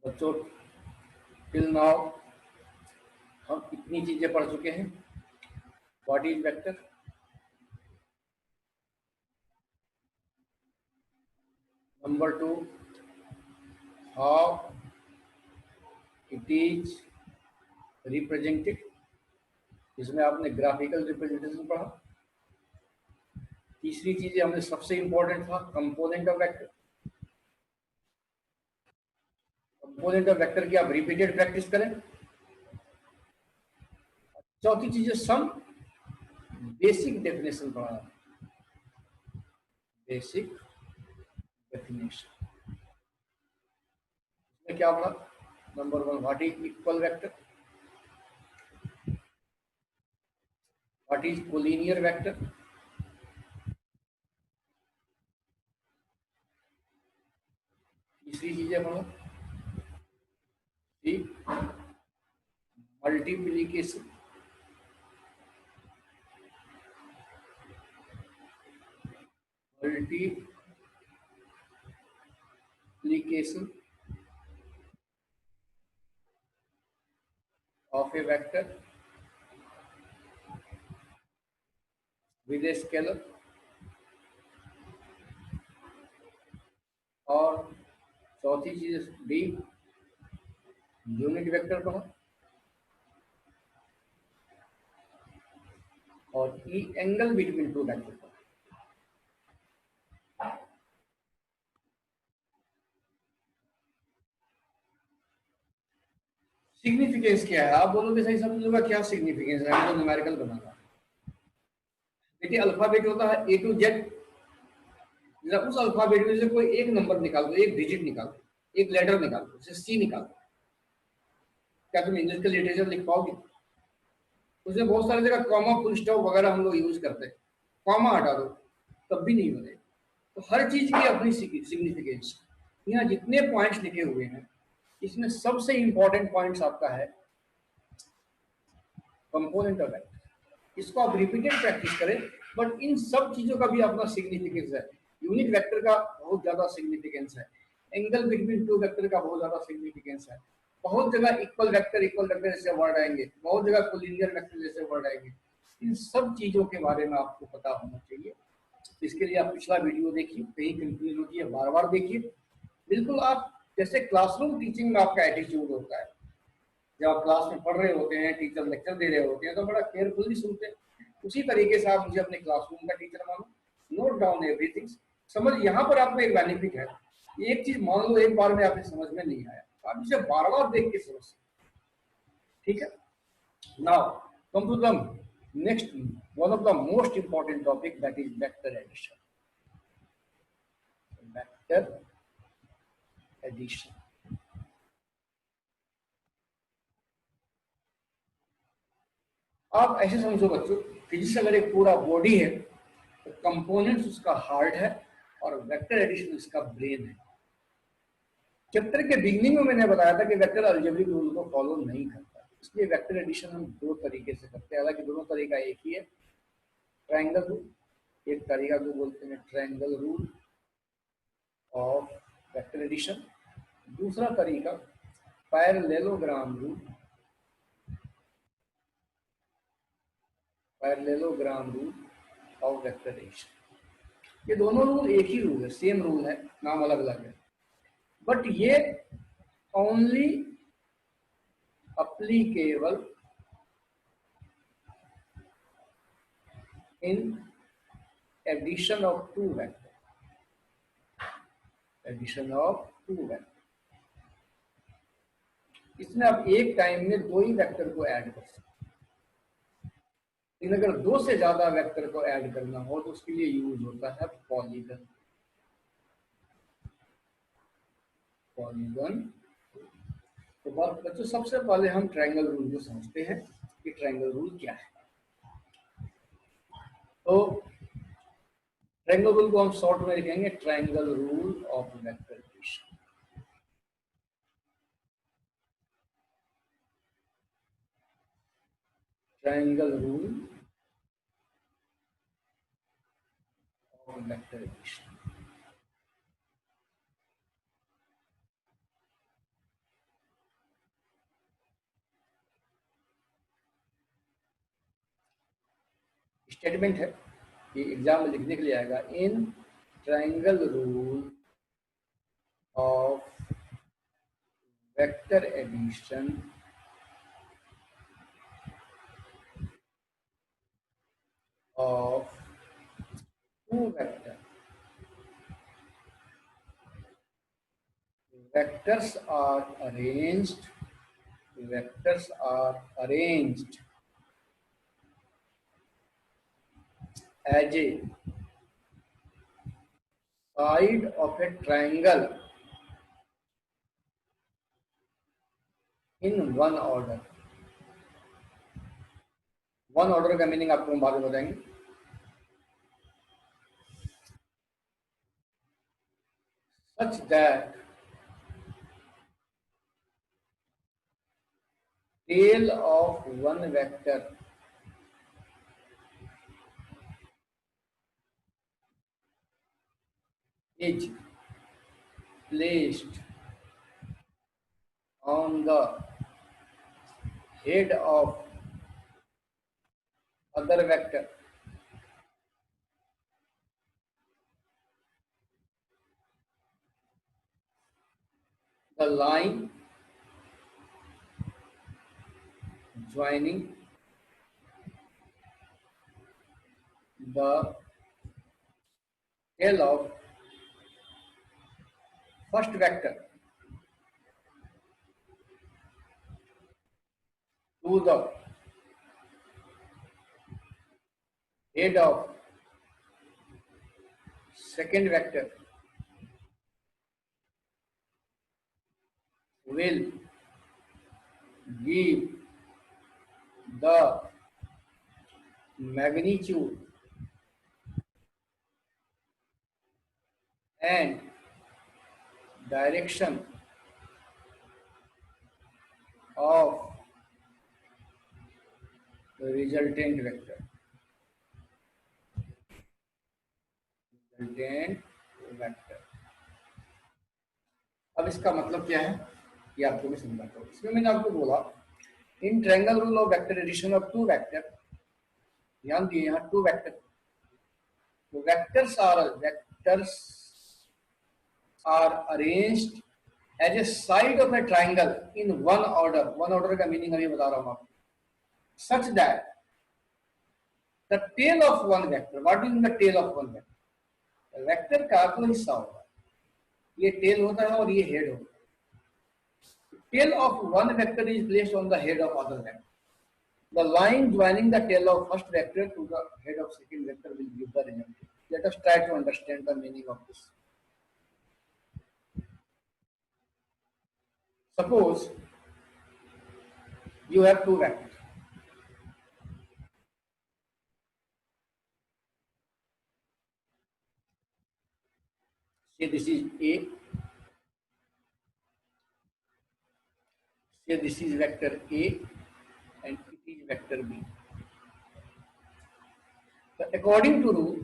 बच्चों, till now हम इतनी चीजें पढ़ चुके हैं। What is vector, number 2 how it is represented, इसमें आपने ग्राफिकल रिप्रेजेंटेशन पढ़ा। तीसरी चीज हमने सबसे इंपॉर्टेंट था component of vector. Component of vector की आप रिपीटेड प्रैक्टिस करें। चौथी चीज है सम बेसिक डेफिनेशन पढ़ा। बेसिक डेफिनेशन इसमें क्या पढ़ा? Number 1 what is equal vector, what is collinear vector, तीसरी चीजें पढ़ो multiplication, multiplication of a vector with a scalar, और चौथी चीज डी यूनिट वेक्टर पढ़ो, और E angle between two vector पढ़ो। सिग्निफिकेंस क्या है? आप बोलोगे सही समझूंगा क्या सिग्निफिकेंस है, मैं तो न्यूमेरिकल बनाना। देखिए अल्फाबेट होता है ए टू जेड, उस अल्फाबेट में से कोई एक नंबर निकाल दो, एक डिजिट निकाल दो, एक लेटर निकाल दो, जैसे सी निकाल दो, क्या तुम इंग्लिश का लिटरेचर लिख पाओगे? उसमें बहुत सारी जगह कॉमा फुल स्टॉप वगैरह हम लोग यूज करते हैं, कॉमा हटा दो तब भी नहीं बने। तो हर चीज की अपनी सिग्निफिकेंस। यहाँ जितने पॉइंट्स लिखे हुए हैं इसमें सबसे इंपॉर्टेंट पॉइंट्स आपका है कंपोनेंट ऑफ वेक्टर। इसको आप रिपीटेड प्रैक्टिस करें, बट इन सब चीजों का भी अपना सिग्निफिकेंस है। यूनिट वेक्टर का बहुत ज्यादा सिग्निफिकेंस है, एंगल बिटवीन टू वेक्टर का बहुत ज्यादा सिग्निफिकेंस है, बहुत जगह इक्वल वेक्टर जैसे वर्ड आएंगे, बहुत जगह कोलिनियर वेक्टर जैसे वर्ड आएंगे। इन सब चीजों के बारे में आपको पता होना चाहिए। इसके लिए आप पिछला वीडियो देखिए, कहीं कंफ्यूज होती है बार बार देखिए। बिल्कुल आप जैसे क्लासरूम टीचिंग में आपका एटीट्यूड होता है, जब आप क्लास में पढ़ रहे होते हैं, टीचर लेक्चर दे रहे होते हैं तो बड़ा केयरफुली सुनते हैं, उसी तरीके से आप मुझे अपने क्लासरूम का टीचर मानो, नोट डाउन एवरीथिंग। समझ, यहाँ पर आपको एक बेनिफिट है, एक चीज मान लो एक बार में आपने समझ में नहीं आया, आप इसे बार बार देख के समझ सकते, ठीक है। Now come to the next, one of the most important topic, that is vector addition. Vector addition, आप ऐसे समझो बच्चों, फिजिक्स अगर एक पूरा बॉडी है तो कंपोनेंट्स उसका हार्ट है और वेक्टर एडिशन उसका ब्रेन है। चैप्टर के बिगनिंग में मैंने बताया था कि वेक्टर अलजेब्रिक रूल को फॉलो नहीं करता, इसलिए वेक्टर एडिशन हम दो तरीके से करते हैं, हालांकि दोनों तरीका एक ही है। ट्रायंगल रूल, एक तरीका को बोलते हैं triangle rule of vector addition, दूसरा तरीका parallelogram rule, parallelogram rule of vector addition. ये दोनों रूल एक ही रूल है, सेम रूल है, नाम अलग अलग है, बट ये only applicable in addition of two vector, addition of two vector। इसमें आप एक टाइम में दो ही वेक्टर को ऐड कर सकते हैं, लेकिन अगर दो से ज्यादा वेक्टर को ऐड करना हो तो उसके लिए यूज होता है पॉलीगन। पॉलीगन तो बात बच्चों, सबसे पहले हम ट्रायंगल रूल को समझते हैं कि ट्रायंगल रूल क्या है। तो ट्रायंगल रूल को हम शॉर्ट में लिखेंगे triangle rule of vector addition. Triangle rule of vector addition. Statement है, ये एग्जाम में लिखने के लिए आएगा। In triangle rule of vector addition of two vector, vectors are arranged as a side of a triangle in one order। One order का meaning आपको हम बाद में बताएंगे। such that tail of one vector is placed on the head of other vector the line joining the tail of first vector to the head of second vector will give the magnitude and direction of the resultant vector। अब इसका मतलब क्या है ये आपको मैं समझाता हूँ। इसमें मैंने आपको बोला in triangle rule of vector addition of two vector, ध्यान दिए यहाँ टू वेक्टर, तो vectors are arranged as a side of a triangle in one order. One order का मीनिंग अभी बता रहा हूँ आपको। Such that the tail of one vector, what is the tail of one vector? Vector का कोई हिस्सा होगा, ये टेल होता है और ये हेड होता है। Tail of one vector is placed on the head of other vector. The line joining the tail of first vector to the head of second vector will give the result। Let us try to understand the meaning of this। Suppose you have two vectors, say this is A, say this is vector A and it is vector B। So according to rule,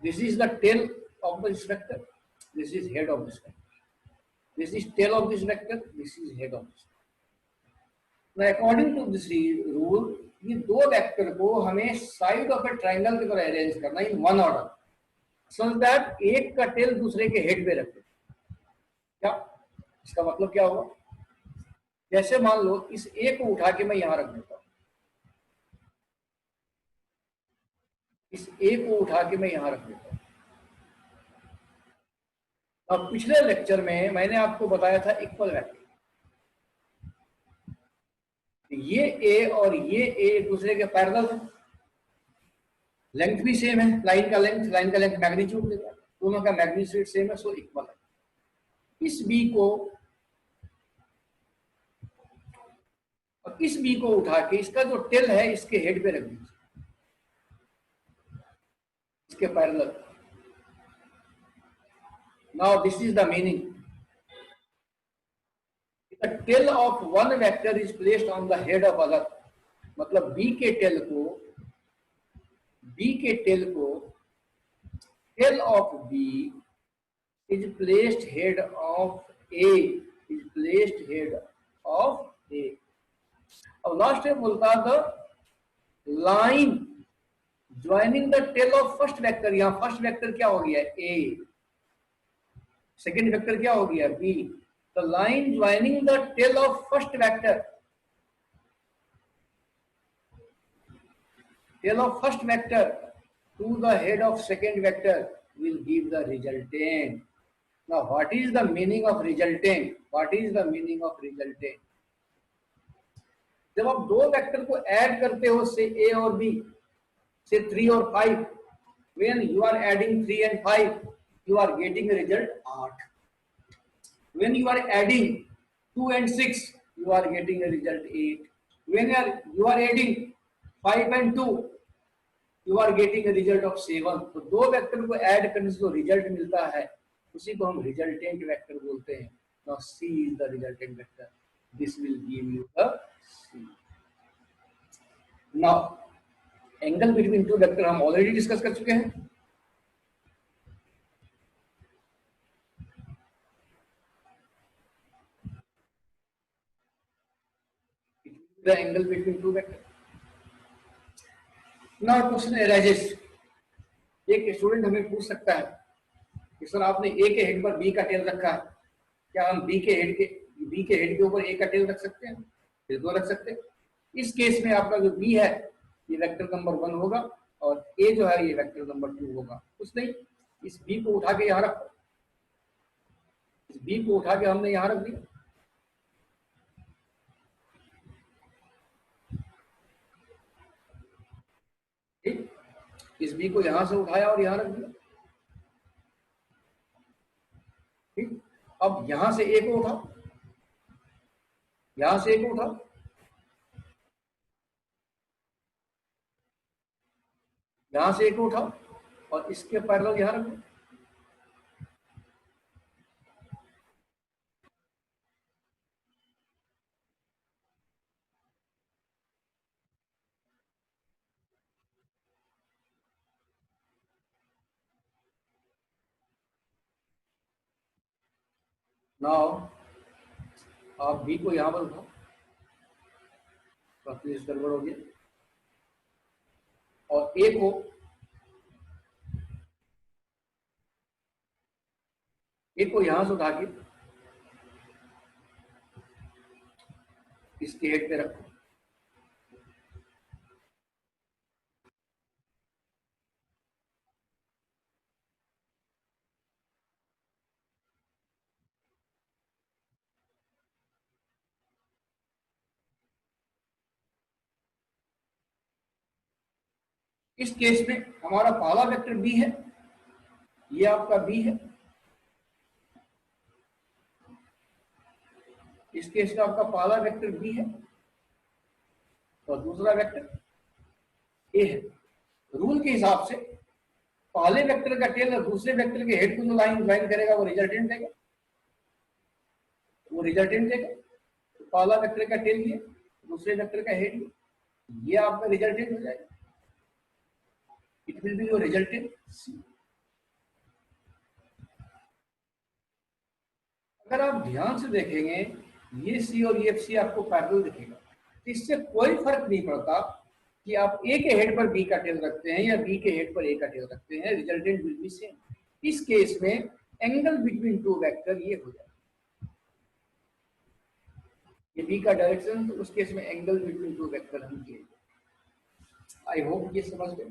this is the tail of this vector, this is head of this vector, this is tail of this vector, this is head of this vector। Now according to this rule, ये दो vector को हमें side of a triangle की तरह arrange करना इन one order, so that एक का tell दूसरे के हेड पे रखे। क्या इसका मतलब क्या होगा? जैसे मान लो इस ए को उठा के मैं यहां रख देता हूं, इस ए को उठा के मैं यहां रख देता हूं। अब पिछले लेक्चर में मैंने आपको बताया था इक्वल वेक्टर, ये ए और ये ए एक दूसरे के पैरेलल है, लेंथ भी सेम है, लाइन का लेंथ मैग्नीट्यूड देता है, दोनों का मैग्नीट्यूड सेम है, सो इक्वल है। इस बी को और इस बी को उठा के इसका जो टेल है इसके हेड पे रख दीजिए, इसके parallel. Now this is the meaning, the tail of one vector is placed on the head of other, मतलब B के टेल को tail of B is placed head of A, is placed head of A। अब last में बोलता the line joining the tail of first vector, यहाँ first vector क्या हो गया ए, सेकेंड वेक्टर क्या हो गया B, the line joining the tail of first vector, tail of first vector to the head of second vector will give the resultant. Now what is the meaning of resultant? What is the meaning of resultant? जब आप दो vector को add करते हो से ए और B, से 3 और 5, when you are adding 3 and 5 you are getting a result 8. When you are adding 2 and 6 you are getting a result 8. When you are adding 5 and 2 you are getting result of 7. तो दो vector को add करने से जो result मिलता है उसी को हम रिजल्टेंट वेक्टर बोलते हैं. Now C is the resultant vector, this will give you the C. Now angle between two vector हम ऑलरेडी डिस्कस कर चुके हैं. The angle between two vector. Now question arises, एक स्टूडेंट हमें पूछ सकता है कि सर आपने ए के हेड पर बी का टेल रखा है, क्या हम बी के हेड के ऊपर ए का टेल रख सकते हैं? बिल्कुल रख सकते हैं. इस केस में आपका जो बी है ये वेक्टर नंबर 1 होगा और ए जो है ये वेक्टर नंबर 2 होगा. कुछ नहीं, इस बी को उठा के यहाँ रखो, इस बी को उठा के हमने यहाँ रख दिया. ठीक, इस बी को यहां से उठाया और यहां रख दिया. ठीक, अब यहां से ए को उठाओ, यहां से ए को उठाओ, यहां से ए को उठाओ और इसके पैरेलल यहां रख दो. नाउ आप बी को यहां पर उठाओ, काफी गड़बड़ हो गया, और ए को यहां से उठा के इसके हेड पे रखो. इस केस में हमारा पहला वेक्टर बी है, ये आपका बी है. इस केस में आपका पहला वेक्टर बी है और दूसरा वेक्टर ए है. रूल के हिसाब से पहले वेक्टर का टेल और दूसरे वेक्टर के हेड को जो लाइन ज्वाइन करेगा वो रिजल्टेंट देगा, तो पहला वेक्टर का टेल लिया, दूसरे वेक्टर का हेड लिया, ये आपका रिजल्टेंट हो जाएगा. It will be your resultant C. अगर आप ध्यान से देखेंगे ये सी और ये सी आपको पैरेलल दिखेगा, तो इससे कोई फर्क नहीं पड़ता कि आप ए के हेड पर बी का टेल रखते हैं या बी के हेड पर ए का टेल रखते हैं, रिजल्टेंट विल बी सेम. इस केस में एंगल बिटवीन टू वेक्टर ये हो जाएगा, ये बी का डायरेक्शन, तो उस केस में एंगल बिटवीन टू वेक्टर हम किए. आई होप ये समझ गए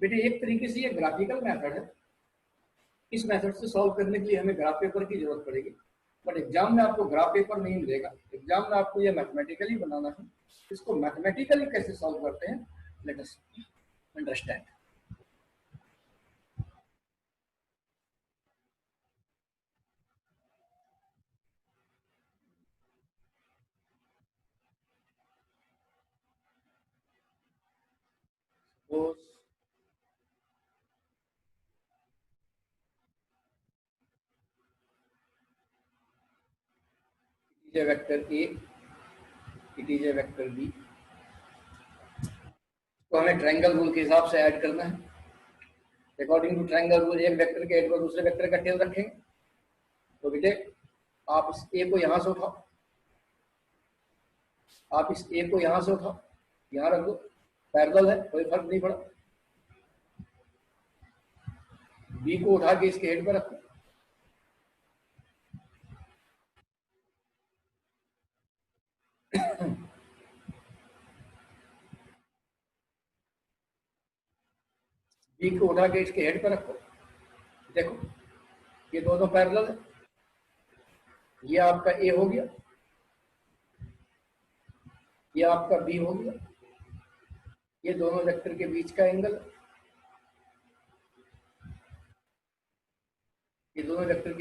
बेटे. एक तरीके से ये ग्राफिकल मेथड है, इस मेथड से सॉल्व करने के लिए हमें ग्राफ पेपर की जरूरत पड़ेगी, बट एग्जाम में आपको ग्राफ पेपर नहीं मिलेगा. एग्जाम में आपको ये मैथमेटिकली बनाना है. इसको मैथमेटिकली कैसे सॉल्व करते हैं, let us understand. it is a vector A, it is a vector B. तो हमें ट्रायंगल रूल के हिसाब से ऐड करना है. अकॉर्डिंग टू ट्रायंगल रूल एक वेक्टर के हेड पर दूसरे वेक्टर का टेल रखेंगे. तो बेटे आप इस ए को यहां से उठाओ, आप इस ए को यहां से उठाओ, यहां रख दो, पैरेलल है, कोई फर्क नहीं पड़ा. बी को उठा के इसके हेड पर रखो, बी को उठा के इसके हेड पर रखो। देखो ये दोनों पैरेलल है, ये आपका ए हो गया, ये आपका बी हो गया, ये दोनों वेक्टर के बीच का एंगल, ये दोनों वेक्टर के